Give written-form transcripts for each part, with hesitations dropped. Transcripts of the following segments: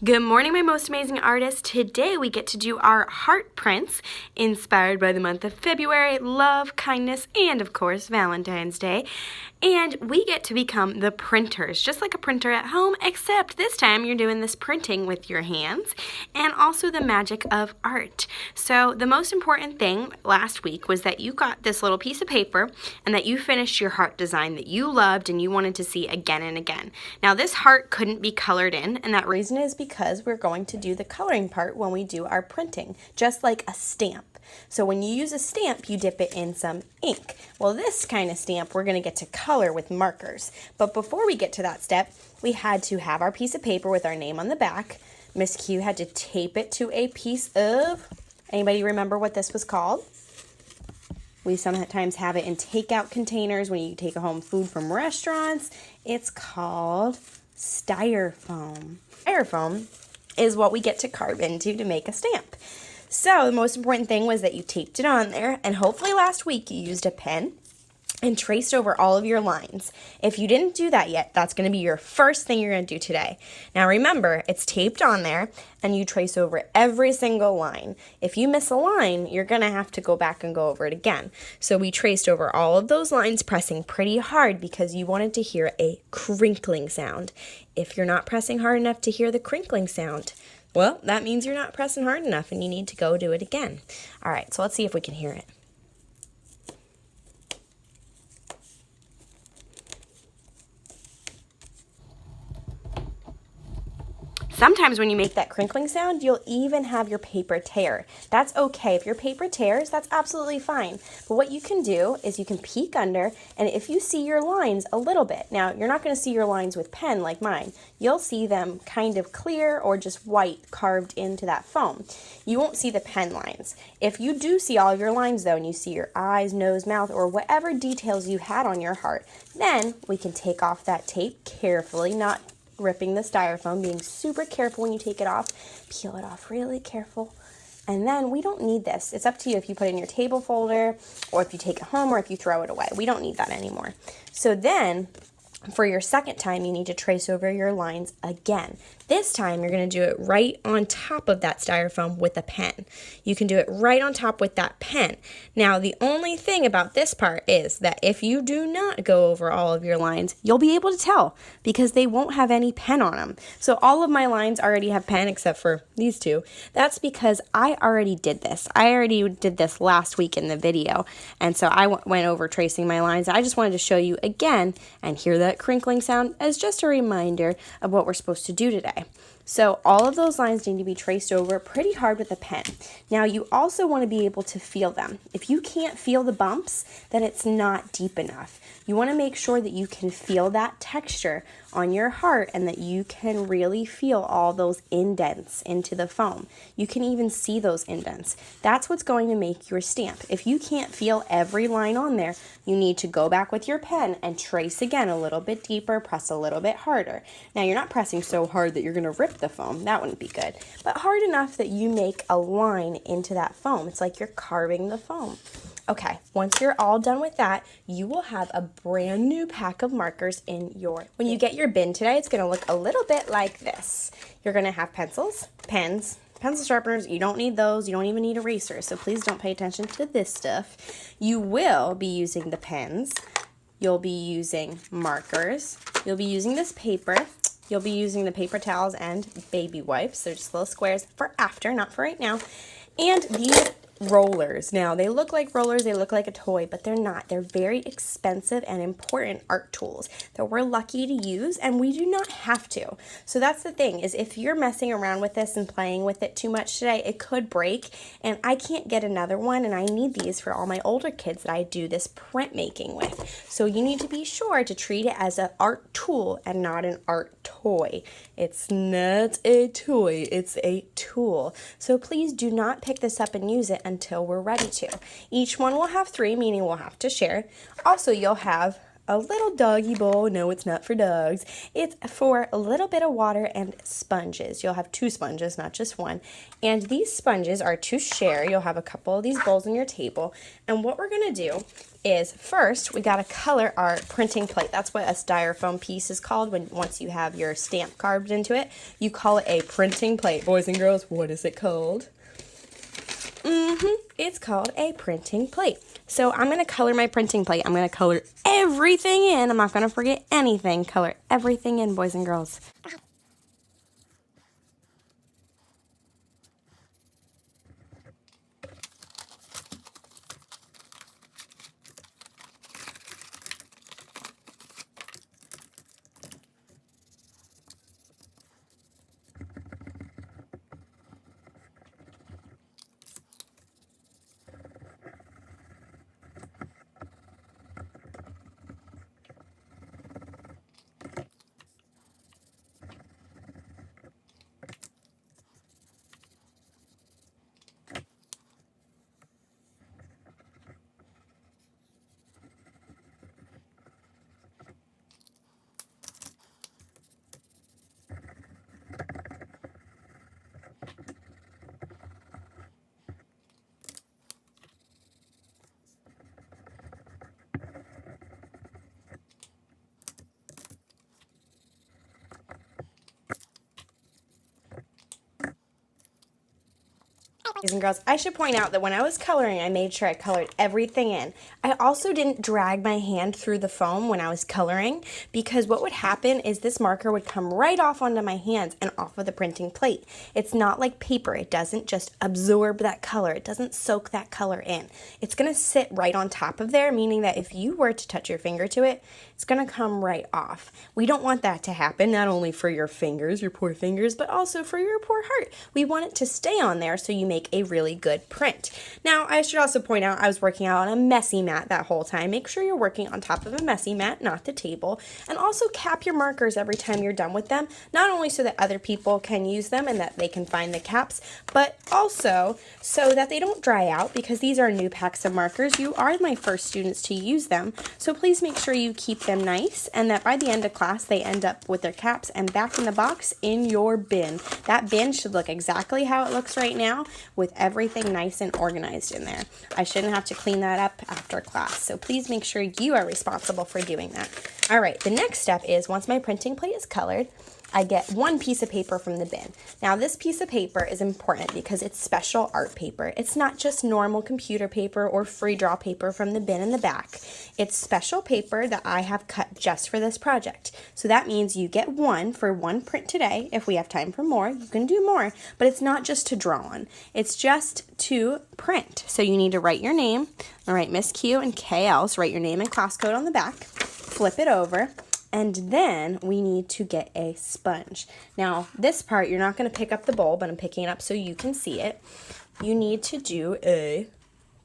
Good morning, my most amazing artists. Today we get to do our heart prints inspired by the month of February, love, kindness, and of course Valentine's Day. And we get to become the printers, just like a printer at home, except this time you're doing this printing with your hands and also the magic of art. So the most important thing last week was that you got this little piece of paper and that you finished your heart design that you loved and you wanted to see again and again. Now this heart couldn't be colored in, and that reason is because we're going to do the coloring part when we do our printing, just like a stamp. So when you use a stamp, you dip it in some ink. Well, this kind of stamp, we're going to get to color with markers. But before we get to that step, we had to have our piece of paper with our name on the back. Miss Q had to tape it to a piece of, anybody remember what this was called? We sometimes have it in takeout containers when you take home food from restaurants. It's called styrofoam. Styrofoam is what we get to carve into to make a stamp. So the most important thing was that you taped it on there, and hopefully last week you used a pen and traced over all of your lines. If you didn't do that yet, that's going to be your first thing you're going to do today. Now remember, it's taped on there and you trace over every single line. If you miss a line, you're going to have to go back and go over it again. So we traced over all of those lines, pressing pretty hard because you wanted to hear a crinkling sound. If you're not pressing hard enough to hear the crinkling sound, well, that means you're not pressing hard enough and you need to go do it again. All right, so let's see if we can hear it. Sometimes when you make that crinkling sound, you'll even have your paper tear. That's okay. If your paper tears, that's absolutely fine. But what you can do is you can peek under, and if you see your lines a little bit, now you're not going to see your lines with pen like mine. You'll see them kind of clear or just white carved into that foam. You won't see the pen lines. If you do see all of your lines though, and you see your eyes, nose, mouth, or whatever details you had on your heart, then we can take off that tape carefully, not ripping the styrofoam, being super careful when you take it off. Peel it off really careful. And then we don't need this. It's up to you if you put it in your table folder or if you take it home or if you throw it away. We don't need that anymore. So then for your second time, you need to trace over your lines again. This time, you're going to do it right on top of that styrofoam with a pen. You can do it right on top with that pen. Now, the only thing about this part is that if you do not go over all of your lines, you'll be able to tell because they won't have any pen on them. So all of my lines already have pen except for these two. That's because I already did this. I already did this last week in the video. And so I went over tracing my lines. I just wanted to show you again and hear that crinkling sound as just a reminder of what we're supposed to do today. So all of those lines need to be traced over pretty hard with a pen. Now you also want to be able to feel them. If you can't feel the bumps, then it's not deep enough. You want to make sure that you can feel that texture on your heart and that you can really feel all those indents into the foam. You can even see those indents. That's what's going to make your stamp. If you can't feel every line on there, you need to go back with your pen and trace again a little bit deeper, press a little bit harder. Now you're not pressing so hard that you're going to rip the foam. That wouldn't be good. But hard enough that you make a line into that foam. It's like you're carving the foam. Okay, once you're all done with that, you will have a brand new pack of markers in your, when you get your bin today, it's going to look a little bit like this. You're going to have pencils, pens, pencil sharpeners. You don't need those. You don't even need erasers, so please don't pay attention to this stuff. You will be using the pens. You'll be using markers. You'll be using this paper. You'll be using the paper towels and baby wipes. They're just little squares for after, not for right now. And these rollers. Now, they look like rollers, they look like a toy, but they're not. They're very expensive and important art tools that we're lucky to use, and we do not have to. So that's the thing, is if you're messing around with this and playing with it too much today, it could break, and I can't get another one, and I need these for all my older kids that I do this printmaking with. So you need to be sure to treat it as an art tool and not an art toy. It's not a toy, it's a tool. So please do not pick this up and use it until we're ready to. Each one will have 3, meaning we'll have to share. Also, you'll have a little doggy bowl. No, it's not for dogs. It's for a little bit of water and sponges. You'll have 2 sponges, not just 1. And these sponges are to share. You'll have a couple of these bowls on your table. And what we're going to do is first we gotta color our printing plate. That's what a styrofoam piece is called once you have your stamp carved into it. You call it a printing plate. Boys and girls, what is it called? It's called a printing plate. So I'm gonna color my printing plate. I'm gonna color everything in. I'm not gonna forget anything. Color everything in, boys and girls. Boys and girls, I should point out that when I was coloring, I made sure I colored everything in. I also didn't drag my hand through the foam when I was coloring, because what would happen is this marker would come right off onto my hands and off of the printing plate. It's not like paper. It doesn't just absorb that color. It doesn't soak that color in. It's going to sit right on top of there, meaning that if you were to touch your finger to it, it's going to come right off. We don't want that to happen, not only for your fingers, your poor fingers, but also for your poor heart. We want it to stay on there so you make a really good print. Now, I should also point out I was working out on a messy mat that whole time. Make sure you're working on top of a messy mat, not the table. And also cap your markers every time you're done with them, not only so that other people can use them and that they can find the caps, but also so that they don't dry out, because these are new packs of markers. You are my first students to use them, so please make sure you keep them nice and that by the end of class they end up with their caps and back in the box in your bin. That bin should look exactly how it looks right now, with everything nice and organized in there. I shouldn't have to clean that up after class, so please make sure you are responsible for doing that. All right, the next step is once my printing plate is colored, I get one piece of paper from the bin. Now this piece of paper is important because it's special art paper. It's not just normal computer paper or free draw paper from the bin in the back. It's special paper that I have cut just for this project. So that means you get one for one print today. If we have time for more, you can do more, but it's not just to draw on. It's just to print. So you need to write your name, all right, Miss Q and KL, so write your name and class code on the back, flip it over, and then we need to get a sponge. Now, this part, you're not going to pick up the bowl, but I'm picking it up so you can see it. You need to do a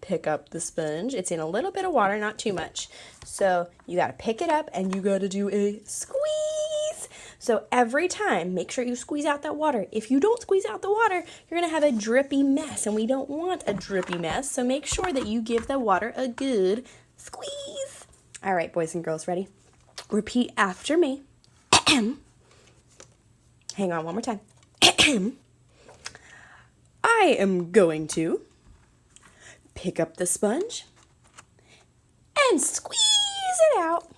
pick up the sponge. It's in a little bit of water, not too much. So you got to pick it up and you got to do a squeeze. So every time, make sure you squeeze out that water. If you don't squeeze out the water, you're going to have a drippy mess, and we don't want a drippy mess. So make sure that you give the water a good squeeze. All right, boys and girls, ready? Repeat after me. Hang on one more time. I am going to pick up the sponge and squeeze it out.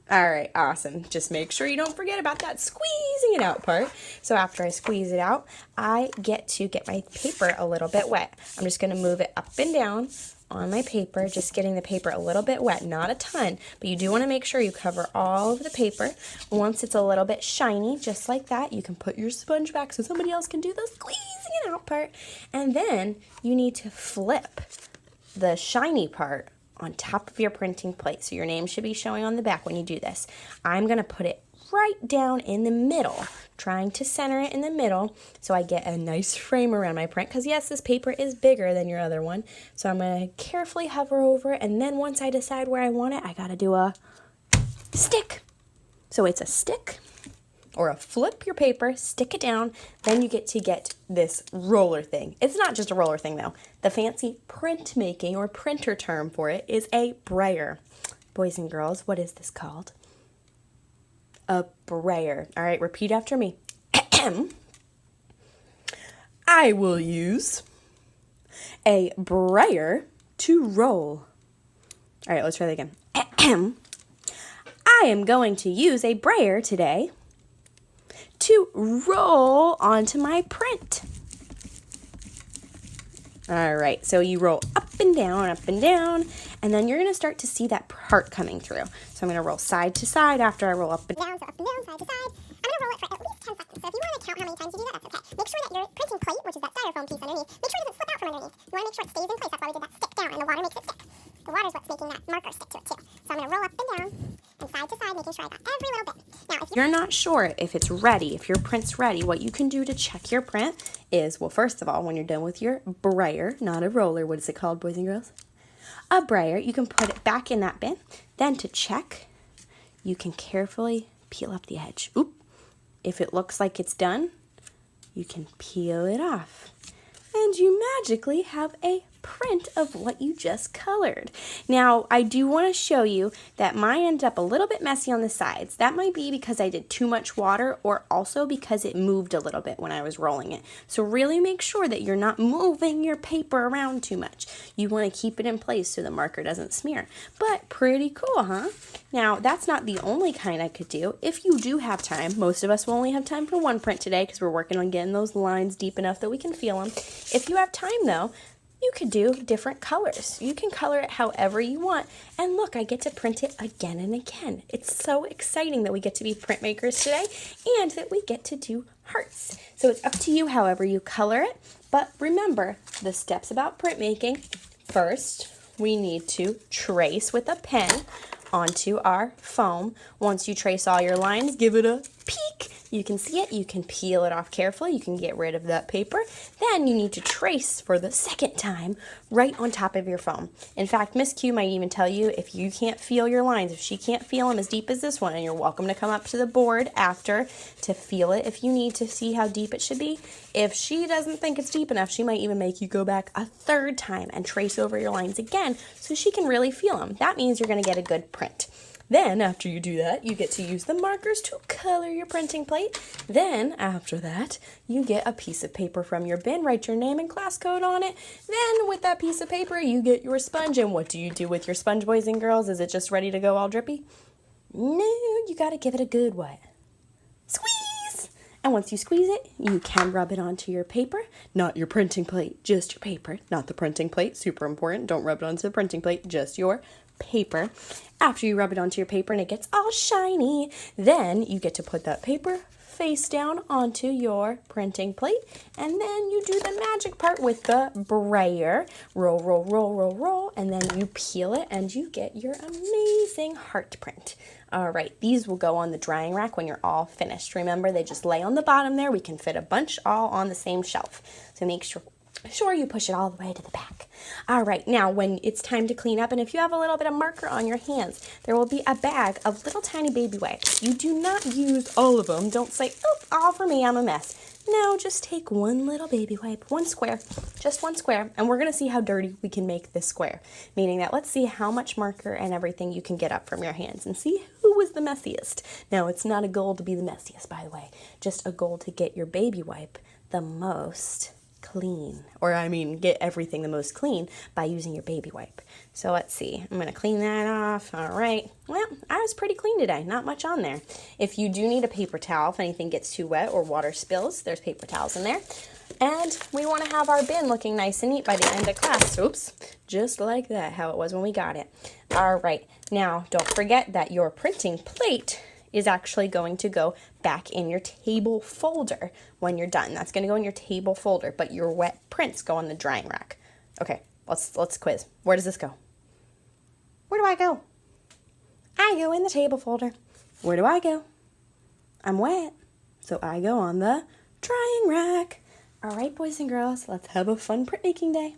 All right, awesome. Just make sure you don't forget about that squeezing it out part. So after I squeeze it out, I get to get my paper a little bit wet. I'm just going to move it up and down on my paper, just getting the paper a little bit wet, not a ton, but you do want to make sure you cover all of the paper. Once it's a little bit shiny, just like that, you can put your sponge back so somebody else can do the squeezing it out part. And then you need to flip the shiny part on top of your printing plate. So your name should be showing on the back when you do this. I'm going to put it right down in the middle, trying to center it in the middle so I get a nice frame around my print, because yes, this paper is bigger than your other one. So I'm going to carefully hover over it, and then once I decide where I want it, I got to do a stick. So it's a stick or a flip your paper, stick it down, then you get this roller thing. It's not just a roller thing though. The fancy printmaking or printer term for it is a brayer. Boys and girls, what is this called? A brayer. All right, repeat after me. I will use a brayer to roll. All right, let's try that again. I am going to use a brayer today to roll onto my print. All right, so you roll up and down, and then you're gonna start to see that part coming through. So I'm gonna roll side to side after I roll up and down, So up and down, side to side. I'm gonna roll it for at least 10 seconds. So if you want to count how many times you do that, that's okay. Make sure that your printing plate, which is that styrofoam piece underneath, make sure it doesn't slip out from underneath. You want to make sure it stays in place. That's why we did that stick down, and the water makes it stick. The water is what's making that marker stick to it too. So I'm gonna roll up and down, and side to side, making sure I got every little bit. Now, if you're not sure if it's ready, if your print's ready, what you can do to check your print is, well, first of all, when you're done with your brayer, not a roller, what is it called, boys and girls? A brayer, you can put it back in that bin. Then to check, you can carefully peel up the edge. Oop. If it looks like it's done, you can peel it off. And you magically have a print of what you just colored. Now, I do want to show you that mine ended up a little bit messy on the sides. That might be because I did too much water, or also because it moved a little bit when I was rolling it. So really make sure that you're not moving your paper around too much. You want to keep it in place so the marker doesn't smear. But pretty cool, huh? Now, that's not the only kind I could do. If you do have time, most of us will only have time for one print today because we're working on getting those lines deep enough that we can feel them. If you have time though, you could do different colors. You can color it however you want. And look, I get to print it again and again. It's so exciting that we get to be printmakers today and that we get to do hearts. So it's up to you however you color it. But remember the steps about printmaking. First, we need to trace with a pen onto our foam. Once you trace all your lines, give it a peek. You can see it, you can peel it off carefully, you can get rid of that paper. Then you need to trace for the second time right on top of your foam. In fact, Miss Q might even tell you if you can't feel your lines, if she can't feel them as deep as this one, and you're welcome to come up to the board after to feel it if you need to see how deep it should be. If she doesn't think it's deep enough, she might even make you go back a third time and trace over your lines again so she can really feel them. That means you're gonna get a good print. Then, after you do that, you get to use the markers to color your printing plate. Then, after that, you get a piece of paper from your bin, write your name and class code on it. Then, with that piece of paper, you get your sponge. And what do you do with your sponge, boys and girls? Is it just ready to go all drippy? No, you gotta give it a good what? Squeeze! And once you squeeze it, you can rub it onto your paper. Not your printing plate, just your paper. Not the printing plate, super important. Don't rub it onto the printing plate, just your paper. After you rub it onto your paper and it gets all shiny, then you get to put that paper face down onto your printing plate, and then you do the magic part with the brayer. Roll, roll, roll, roll, roll, and then you peel it and you get your amazing heart print. All right, these will go on the drying rack when you're all finished. Remember, they just lay on the bottom there. We can fit a bunch all on the same shelf. So make sure you push it all the way to the back. All right, now when it's time to clean up, and if you have a little bit of marker on your hands, there will be a bag of little tiny baby wipes. You do not use all of them. Don't say, oh, all for me, I'm a mess. No, just take one little baby wipe, one square, just one square, and we're gonna see how dirty we can make this square. Meaning that let's see how much marker and everything you can get up from your hands and see who was the messiest. Now, it's not a goal to be the messiest, by the way, just a goal to get your baby wipe the most clean, or I mean get everything the most clean by using your baby wipe. So let's see, I'm gonna clean that off. All right, well, I was pretty clean today, not much on there. If you do need a paper towel, if anything gets too wet or water spills, there's paper towels in there. And we want to have our bin looking nice and neat by the end of class. Oops, just like that, how it was when we got it. All right, now don't forget that your printing plate is actually going to go back in your table folder when you're done. That's going to go in your table folder, but your wet prints go on the drying rack. Okay, let's quiz. Where does this go? Where do I go? I go in the table folder. Where do I go? I'm wet, so I go on the drying rack. All right, boys and girls, let's have a fun printmaking day.